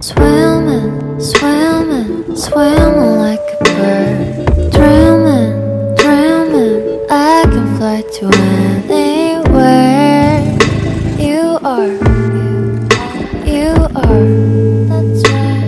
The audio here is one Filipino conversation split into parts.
Swimming, swimming, swimming like a bird. Dreaming, dreaming, I can fly to anywhere. You are, you are, that's right.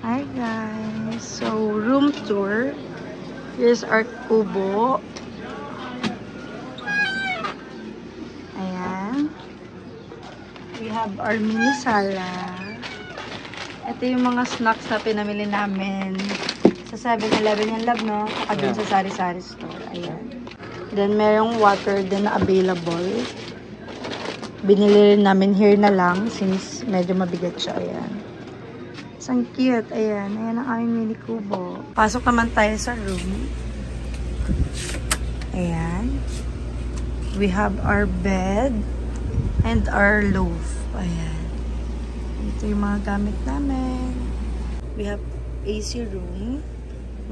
Hi guys, so room tour. Here's our kubo. Ayan. We have our mini sala. Ito yung mga snacks na pinamili namin sa 7-Eleven yung lab, no? Saka dun sa sari-sari store. Ayan. Then merong water din na available. Binili rin namin here na lang since medyo mabigat siya. Ayan. Ang cute. Ayan. Ayan ang aming mini kubo. Pasok naman tayo sa room. Ayan. We have our bed and our loaf. Ayan. Ito yung mga gamit namin. We have AC room.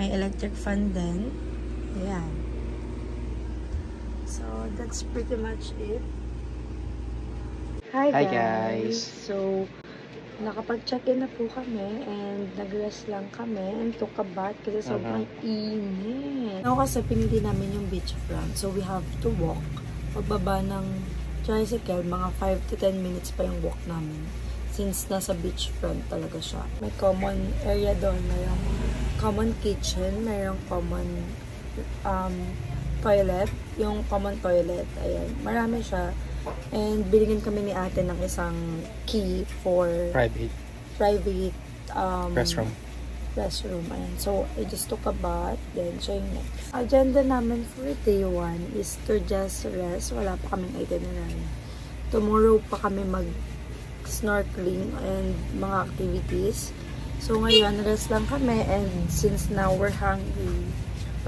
May electric fan din. Ayan. So, that's pretty much it. Hi guys. So, nakapag-check-in na po kami and nag-rest lang kami and took a bath kasi sobrang init. Now kasi pinili namin yung beachfront. So we have to walk. Pagbaba ng tricycle, mga 5 to 10 minutes pa yung walk namin. Since nasa beachfront talaga siya. May common area doon. Mayroong common kitchen. Mayroong common toilet. Yung common toilet. Ayan. Marami siya. And binigyan kami ni ate ng isang key for private restroom. Ayan. So, I just took a bath. Then, siya yung next. Agenda namin for day 1 is to just rest. Wala pa kaming itinerary. Tomorrow pa kami mag-snorkeling and mga activities. So, ngayon, rest lang kami. And since now we're hungry,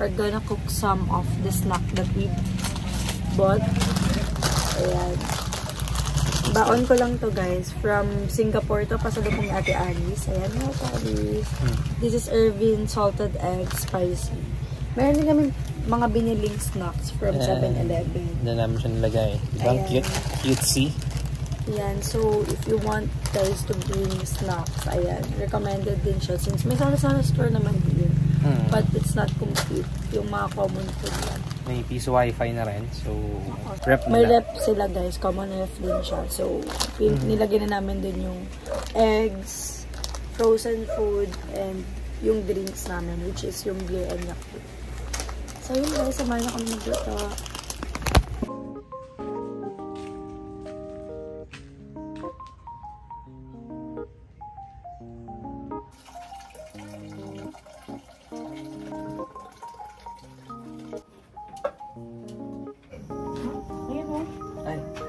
we're gonna cook some of the snack that we bought. Ayan. Baon ko lang to guys. From Singapore to. Pasalubong ni Ate Alice. Ayan. Ate Alice. This is Irvin salted egg spicy. Meron din kami mga biniling snacks from 7-Eleven. Doon namin siya nilagay. Ibang cute. Cutesy. Ayan. So, if you want guys to bring snacks, ayan. Recommended din siya. Since may sala-sala store naman din. But it's not complete. Yung mga common food lang. May piso wifi na rin. So, rep may rep sila guys. Common rep din siya. So, nilagyan na namin din yung eggs, frozen food, and yung drinks namin, which is yung beer and yakult. So, yun guys. Samahan na kami magluto.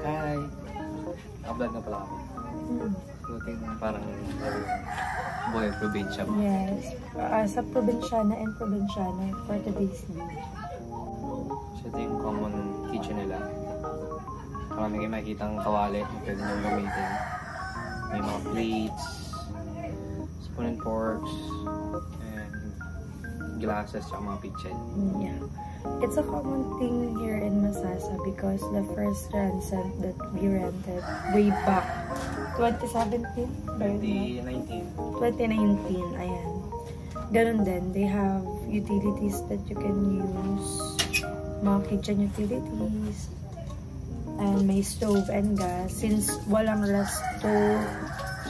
Hi! Naka-vlog na pala kami. So, tingnan parang buhay probinsya. Yes. Sa probinsyana and probinsyana for today's day. So, ito yung common kitchen nila. Marami kayo makikitang kawali na pwede nyo gamitin. May mga plates, spoon and forks, and glasses, at mga pitchen. Yeah. It's a common thing here in Masasa because the first transcend that we rented way back 2017? 2019. 2019, ayan. Ganun din, they have utilities that you can use, mga kitchen utilities, and may stove and gas. Since walang resto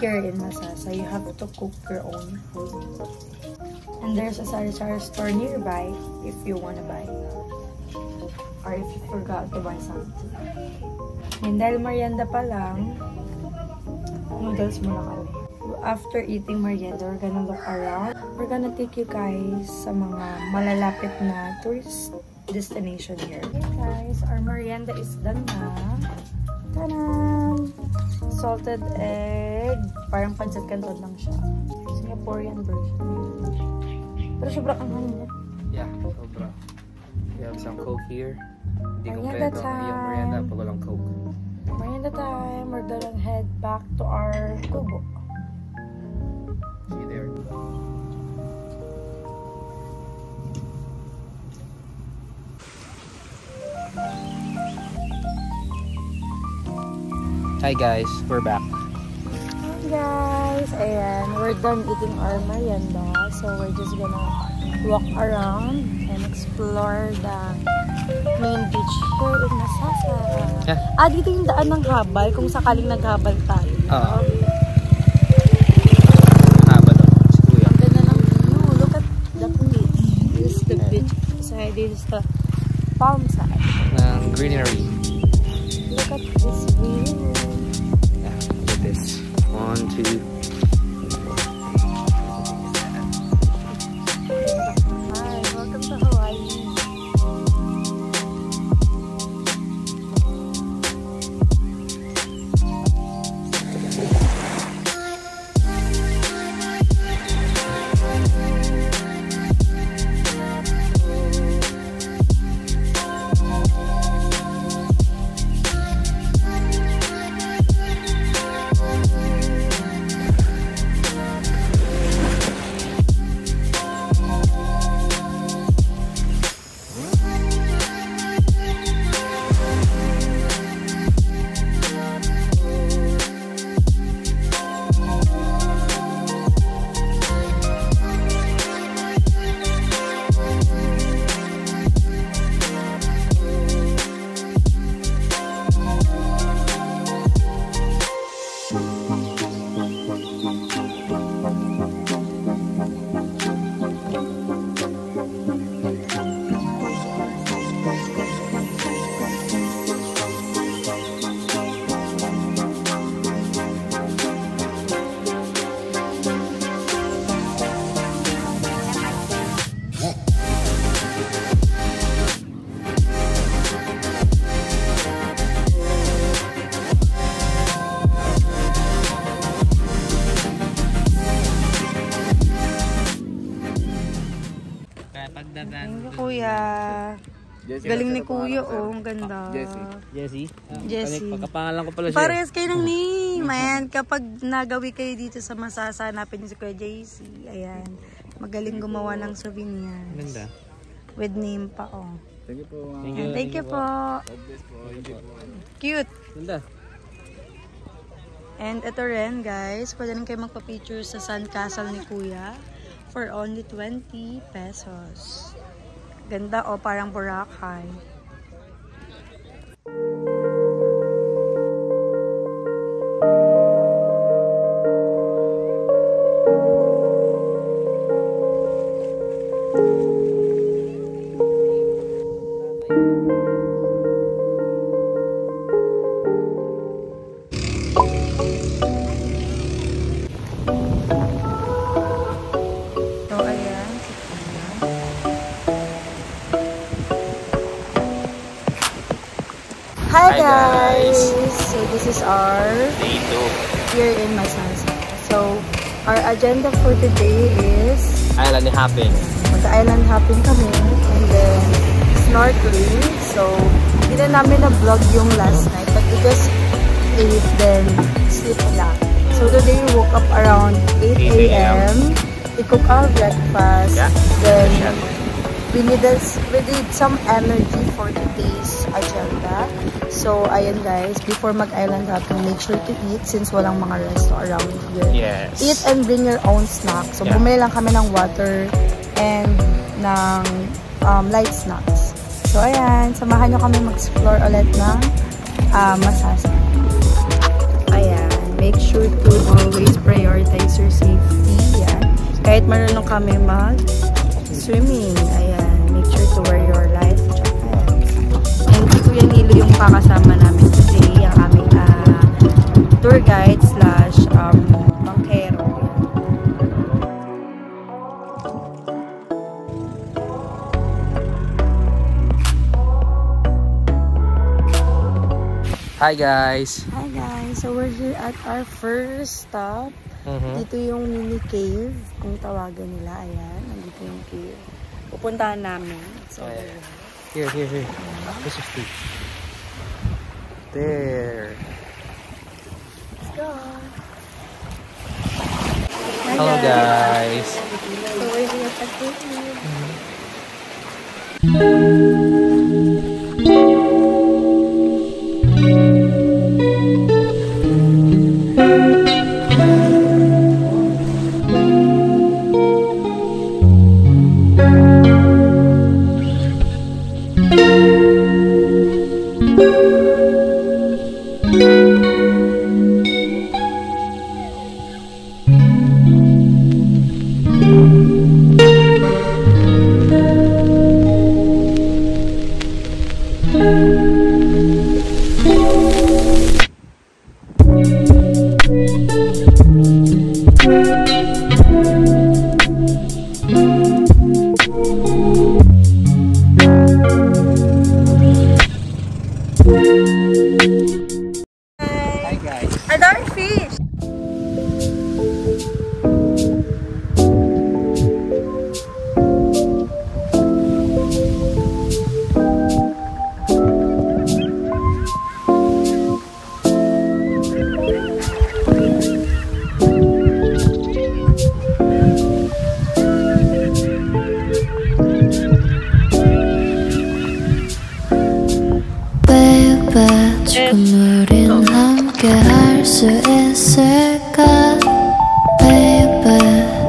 here in Masasa, you have to cook your own food. And there's a sari-sari store nearby if you wanna buy, or if you forgot to buy something. And dahil merienda pa lang, noodles muna kami. After eating merienda, we're gonna look around. We're gonna take you guys sa mga malalapit na tourist destination here. Okay guys, our merienda is done na. Ta-da! Salted egg. Parang pancit canton lang siya. Singaporean version. Pero sobrang anghang niya. Yeah, sobra. We have some Coke here. Hindi Merienda kompleto time. yung merienda pag walang Coke. Merienda time. We're gonna head back to our kubo. See you there. Hi guys, we're back. Hi guys! Ayan, we're done eating our merienda. So we're just gonna walk around and explore the main beach here in Masasa. Yeah. Dito yung daan ng habal kung sakaling naghabal tayo. Oo. Ang ganda ng view. Look at the beach. This is the beach side. This is the palm side. Greenery. Look at this view. Yeah, look at this. 1, 2. Hi, welcome to Hawaii. Thank you, Kuya. Galing ni Kuya, oh. Ang ganda. Jessie. Jessie. Pagkapangalan ko pala siya. Parehas kayo ng name. Ayan, kapag nagawi kayo dito sa Masasa, hanapin niyo si Kuya JC. Ayan. Magaling gumawa ng souvenirs. Ganda. With name pa, oh. Thank you po. Thank you po. Cute. Ganda. And ito rin, guys. Pwede rin kayo magpa-picture sa sandcastle ni Kuya for only 20 pesos. Ganda, oh. Parang Boracay. Hi guys! So this is our Day 2. here in Masasa. So our agenda for today is Island hopping. mag-island hopping kami and then snorkeling. So hindi na namin na-vlog yung last night but we just ate then sleep lang. So today we woke up around 8 a.m. We cook our breakfast. Yeah. Then we need some energy for today's agenda. So, ayan guys, before mag-island hopping, make sure to eat since walang mga resto around here. Yes. Eat and bring your own snack. So, bumili lang kami ng water and ng light snacks. So, ayan, samahan nyo kami mag-explore ulit ng Masasa. Ayan, make sure to always prioritize your safety. Yan. Kahit marunong kami mag-swimming, ayan, make sure to wear your life jackets. And si Kuya Nilo yung kakasama namin today, ang aming tour guide slash bankero. Hi guys! Hi guys! So we're here at our first stop. Dito yung mini cave, kung tawagan nila. Ayan, nandito yung cave. Pupuntahan namin. So, here. This is the... There. Let's go! Hello guys! So we're here at the cave. Hi guys! Ang daming fish! 조금 우린 함께 할 수 있을까 Baby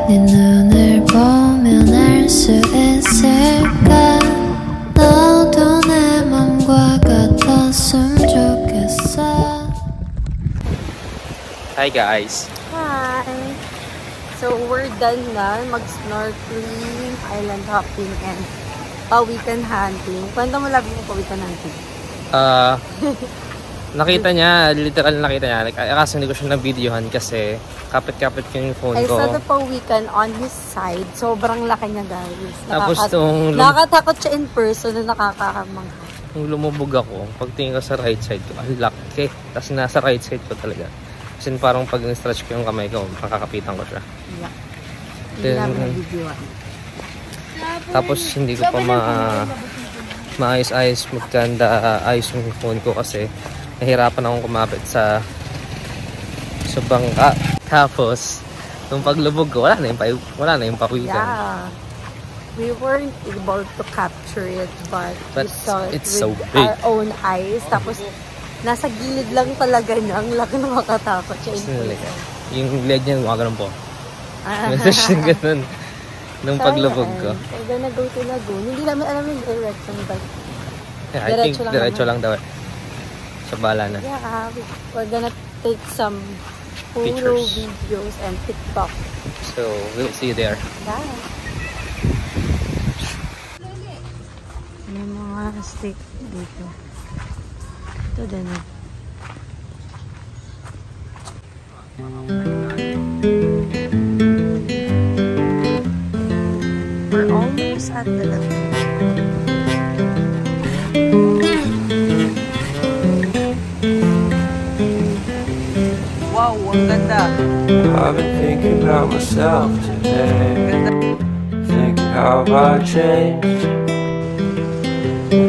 네 눈을 보면 알 수 있을까 너도 내 맘과 같았으면 좋겠어 Hi guys! Hi! So we're done na mag-snorkeling, island hopping, and pawikan hunting. Kwento mo lagi yung pawikan hunting. Nakita niya, literal nakita niya. Kasi hindi ko siya na-videohan kasi kapit-kapit yung phone I ko. saw the pawikan on his side. Sobrang laki niya guys. Tapos nung Nakakatakot siya in person na nakakamangha. nung lumubog ako, pagtingin ko sa right side ko, ang laki. Tapos nasa right side ko talaga. Kasi parang pag stretch ko yung kamay ko, makakapitan ko siya. Yeah. Hindi namin na-videohan. Tapos hindi ko pa maayos-ayos magkanda ayos yung phone ko kasi nahirapan akong kumapit sa bangka. Tapos nung paglubog ko, wala na yung pawikan. Yeah. We weren't able to capture it, but we saw it it's with so big. our own eyes. Tapos nasa gilid lang talaga niya. Ang laki na makatakot siya in person. Yung leg niya gumagano'n po. Message na ganun nung paglubog ko. We're gonna go to Lagoon. Hindi namin alam yung direction, but Yeah, I think diretso lang daw. So bala na. yeah, we're gonna take some photo, Pictures. videos, and TikTok. So we'll see you there. Yeah. May mga steak dito. Ito din. We're almost at the lagoon. Wow, ang ganda. I've been thinking about myself today, thinking how I changed,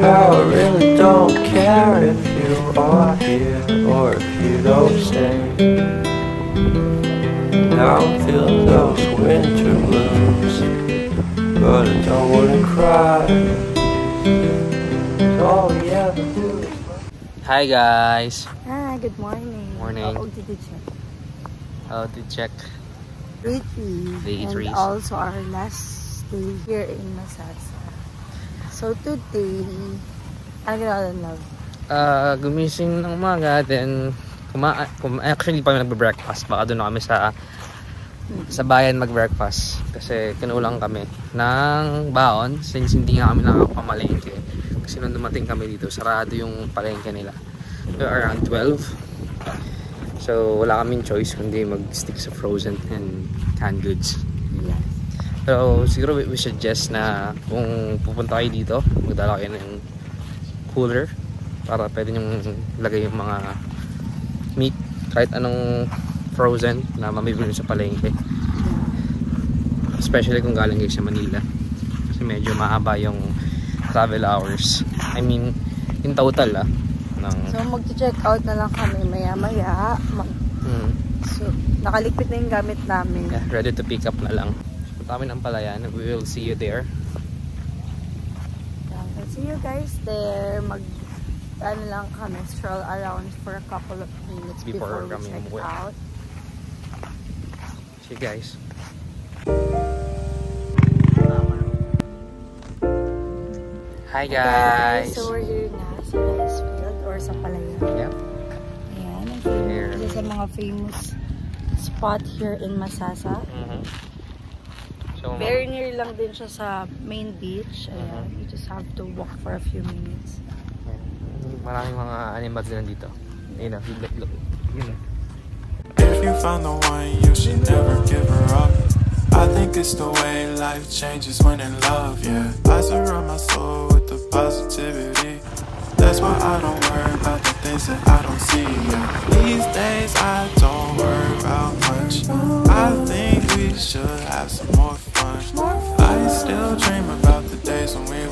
how I really don't care if you are here or if you don't stay. Now I'm feeling those winter blues, but I don't wanna cry. All we ever do is Hi guys! Hi, good morning. Morning. Oh, did you check? How to check? Day 3. Day And 3. also our last day here in Masasa. So today, ano ginawa ng love? Gumising ng umaga, then actually pa kami nagbe-breakfast. Baka doon na kami sa bayan mag-breakfast. Kasi kinulang kami ng baon since hindi nga kami nakapamalengke. Kasi nung dumating kami dito, sarado yung palengke nila. Around 12. So wala kaming choice kundi mag-stick sa frozen and canned goods. Yes. So siguro we suggest na kung pupunta kayo dito, magdala kayo ng cooler para pwede nyong lagay yung mga meat, kahit anong frozen na mamibili sa palengke. Especially kung galing kayo sa Manila. Kasi medyo mahaba yung travel hours. I mean, in total So mag-check out na lang kami maya-maya. So nakaligpit na yung gamit namin. Yeah, ready to pick up na lang. Punta kami ng Palayan. We will see you there. Yeah, we'll see you guys there. Ano lang kami, stroll around for a couple of minutes before we kami check umuwi. out. See you guys. Hi guys! So we're here na sa rice field or sa Palayan. Yep. Ayan, Here. isa sa mga famous spot here in Masasa. So, Very near lang din siya sa main beach. Ayan, you just have to walk for a few minutes. maraming mga animals din dito. Ayun na, look. Yun. If you find the one, you should never give her up. I think it's the way life changes when in love, yeah. I surround my soul with the positivity. That's why I don't worry about the things that I don't see, yeah. These days I don't worry about much. I think we should have some more fun. I still dream about the days when we